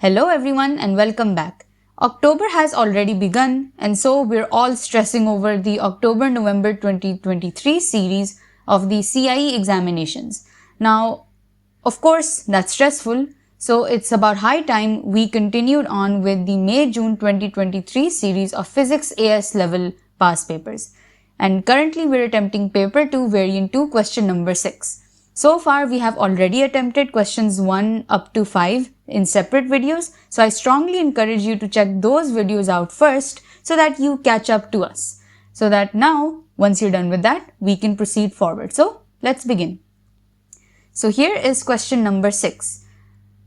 Hello everyone and welcome back. October has already begun and so we're all stressing over the October-November 2023 series of the CIE examinations. Now, of course, that's stressful, so it's about high time we continued on with the May-June 2023 series of Physics AS level past papers. And currently we're attempting paper 2 variant 2 question number 6. So far, we have already attempted questions 1 up to 5 in separate videos, so I strongly encourage you to check those videos out first so that you catch up to us. So that now, once you're done with that, we can proceed forward. So, let's begin. So here is question number 6,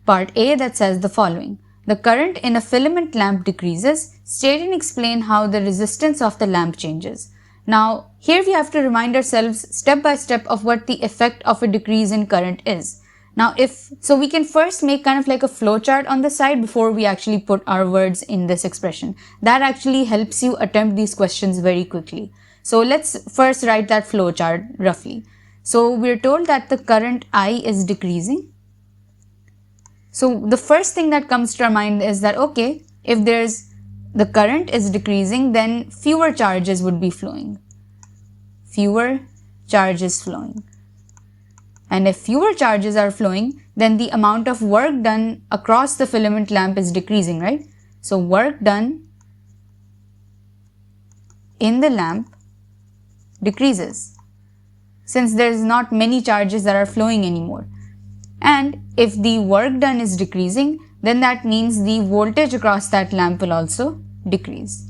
part A, that says the following. The current in a filament lamp decreases. State and explain how the resistance of the lamp changes. Now, here we have to remind ourselves step by step of what the effect of a decrease in current is. Now, so we can first make kind of like a flow chart on the side before we actually put our words in this expression. That actually helps you attempt these questions very quickly. So let's first write that flow chart roughly. So we're told that the current I is decreasing. So the first thing that comes to our mind is that, okay, if the current is decreasing, then fewer charges would be flowing. Fewer charges flowing. And if fewer charges are flowing, then the amount of work done across the filament lamp is decreasing, right? So work done in the lamp decreases since there's not many charges that are flowing anymore. And if the work done is decreasing, then that means the voltage across that lamp will also decrease,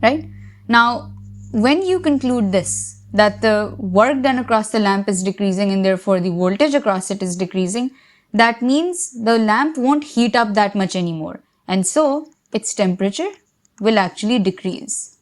right? Now, when you conclude this, that the work done across the lamp is decreasing and therefore the voltage across it is decreasing, that means the lamp won't heat up that much anymore. And so, its temperature will actually decrease.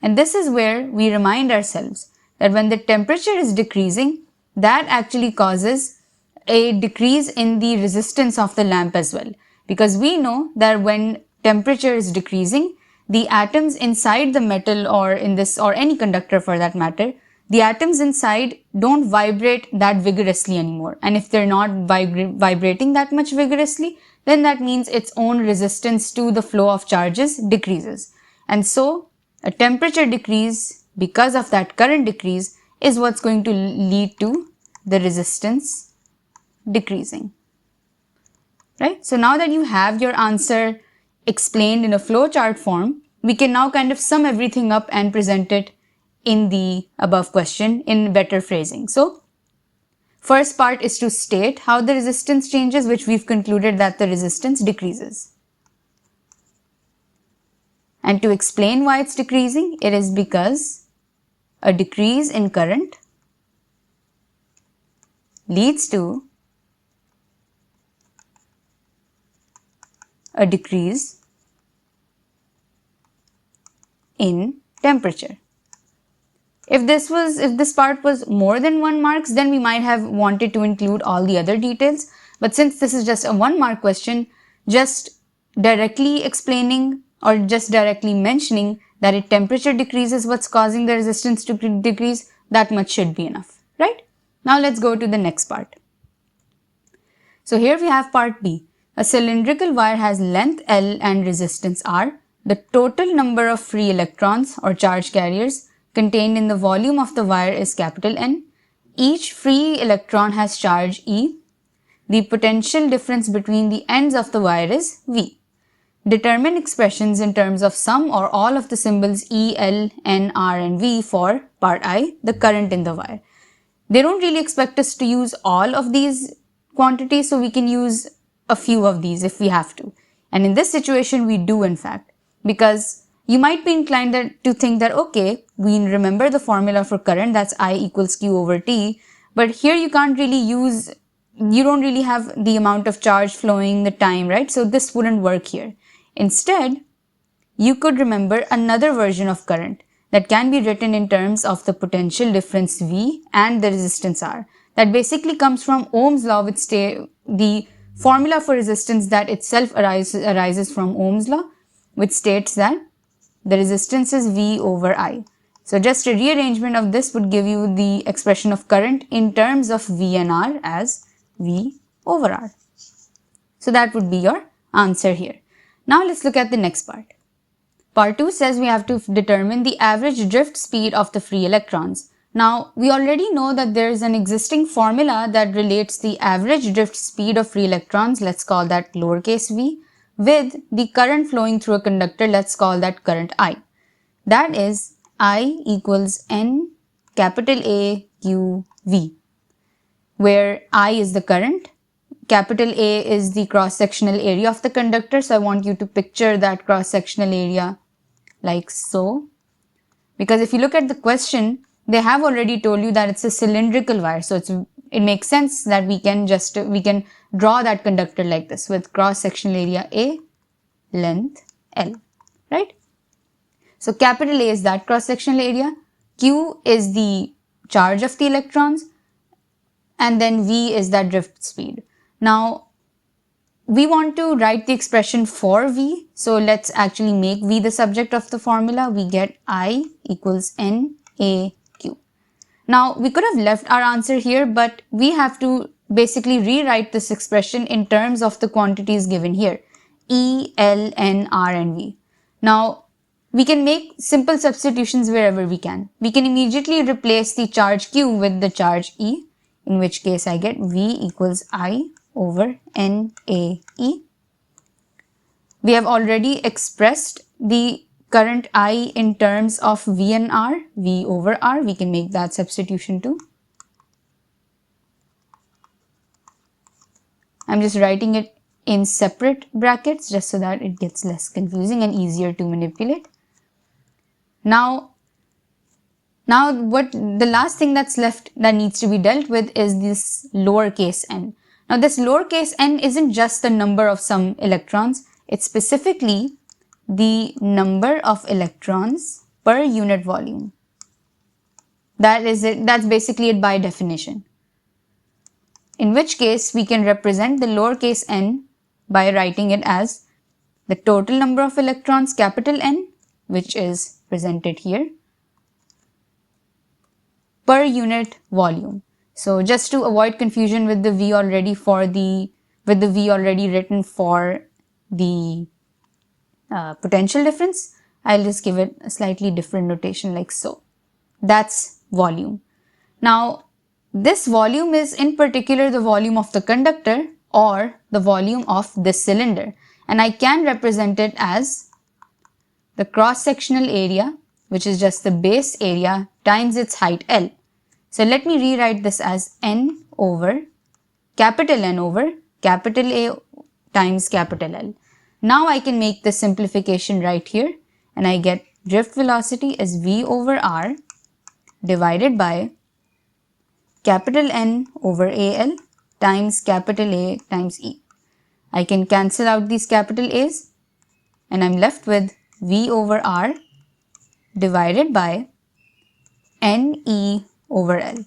And this is where we remind ourselves that when the temperature is decreasing, that actually causes a decrease in the resistance of the lamp as well. Because we know that when temperature is decreasing, the atoms inside the metal or any conductor for that matter, the atoms inside don't vibrate that vigorously anymore. And if they're not vibrating that much vigorously, then that means its own resistance to the flow of charges decreases. And so a temperature decrease because of that current decrease is what's going to lead to the resistance decreasing, right? So now that you have your answer explained in a flowchart form, we can now kind of sum everything up and present it in the above question in better phrasing. So first part is to state how the resistance changes, which we've concluded that the resistance decreases. And to explain why it's decreasing, it is because a decrease in current leads to a decrease in temperature. If this part was more than 1 marks, then we might have wanted to include all the other details. But since this is just a 1 mark question, just directly explaining or just directly mentioning that if temperature decreases what's causing the resistance to decrease, that much should be enough, right? Now let's go to the next part. So here we have part B. A cylindrical wire has length L and resistance R. The total number of free electrons or charge carriers contained in the volume of the wire is capital N. Each free electron has charge E. The potential difference between the ends of the wire is V. Determine expressions in terms of some or all of the symbols E, L, N, R and V for part I, the current in the wire. They don't really expect us to use all of these quantities, so we can use a few of these if we have to. And in this situation, we do in fact, because you might be inclined to think that, okay, we remember the formula for current, that's I equals Q over T, but here you don't really have the amount of charge flowing, the time, right? So this wouldn't work here. Instead, you could remember another version of current that can be written in terms of the potential difference V and the resistance R. That basically comes from Ohm's law, which the formula for resistance that itself arises from Ohm's law, which states that the resistance is V over I. So just a rearrangement of this would give you the expression of current in terms of V and R as V over R. So that would be your answer here. Now let's look at the next part. Part 2 says we have to determine the average drift speed of the free electrons. Now, we already know that there is an existing formula that relates the average drift speed of free electrons, let's call that lowercase v, with the current flowing through a conductor, let's call that current I. That is I equals N capital A Q V, where I is the current, capital A is the cross-sectional area of the conductor. So I want you to picture that cross-sectional area like so. Because if you look at the question, they have already told you that it's a cylindrical wire. So it makes sense that we can draw that conductor like this with cross-sectional area A, length L, right? So capital A is that cross-sectional area, Q is the charge of the electrons, and then V is that drift speed. Now, we want to write the expression for V, so let's actually make V the subject of the formula. We get I equals NAQ. Now, we could have left our answer here, but we have to basically rewrite this expression in terms of the quantities given here, E, L, N, R, and V. Now, we can make simple substitutions wherever we can. We can immediately replace the charge Q with the charge E, in which case I get V equals I over NAE. We have already expressed the current I in terms of V and R, V over R. We can make that substitution too. I'm just writing it in separate brackets just so that it gets less confusing and easier to manipulate. Now what the last thing that's left that needs to be dealt with is this lowercase n. Now this lowercase n isn't just the number of some electrons, it's specifically the number of electrons per unit volume. That is it, that's basically it by definition. In which case we can represent the lowercase n by writing it as the total number of electrons capital N, which is presented here, per unit volume. So just to avoid confusion with the V already written for the potential difference, I'll just give it a slightly different notation like so. That's volume. Now, this volume is in particular the volume of the conductor or the volume of this cylinder. And I can represent it as the cross-sectional area, which is just the base area times its height L. So let me rewrite this as N over capital N over capital A times capital L. Now I can make the simplification right here and I get drift velocity is V over R divided by capital N over AL times capital A times E. I can cancel out these capital A's and I'm left with V over R divided by NE over L.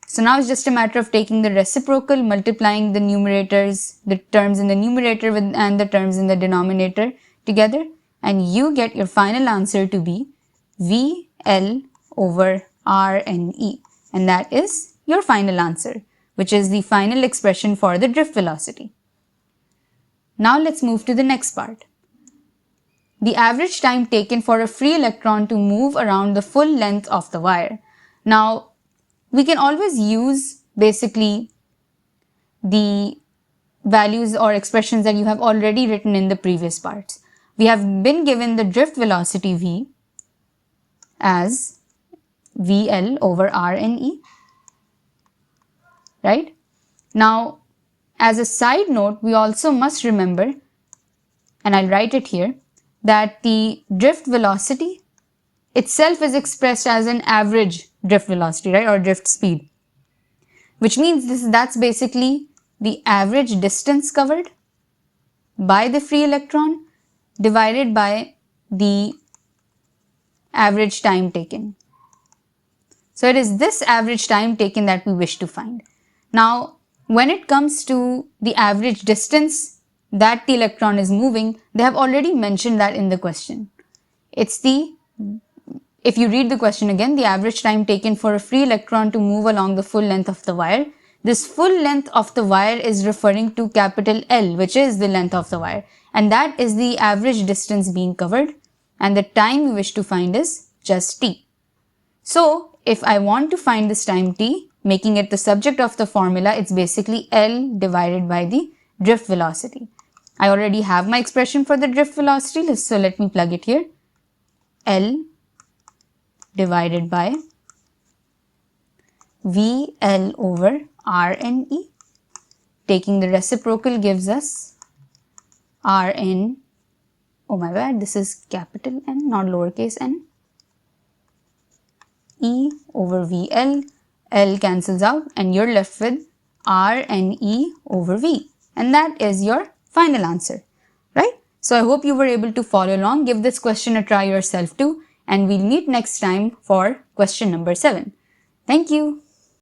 So now it's just a matter of taking the reciprocal, multiplying the numerators, the terms in the numerator and the terms in the denominator together, and you get your final answer to be VL over RNE. And that is your final answer, which is the final expression for the drift velocity. Now let's move to the next part. The average time taken for a free electron to move around the full length of the wire. Now, we can always use basically the values or expressions that you have already written in the previous parts. We have been given the drift velocity V as VL over RNE, right? Now, as a side note, we also must remember, and I'll write it here, that the drift velocity itself is expressed as an average drift velocity, right, or drift speed, which means that's basically the average distance covered by the free electron divided by the average time taken. So it is this average time taken that we wish to find. Now, when it comes to the average distance that the electron is moving, they have already mentioned that in the question. If you read the question again, the average time taken for a free electron to move along the full length of the wire, this full length of the wire is referring to capital L, which is the length of the wire, and that is the average distance being covered, and the time we wish to find is just t. So if I want to find this time t, making it the subject of the formula, it's basically L divided by the drift velocity. I already have my expression for the drift velocity, so let me plug it here. L divided by VL over RNE. Taking the reciprocal gives us Rn, oh my bad, this is capital N, not lowercase n, E over VL, L cancels out and you're left with Rne over V. And that is your final answer, right? So I hope you were able to follow along. Give this question a try yourself too, and we'll meet next time for question number 7. Thank you.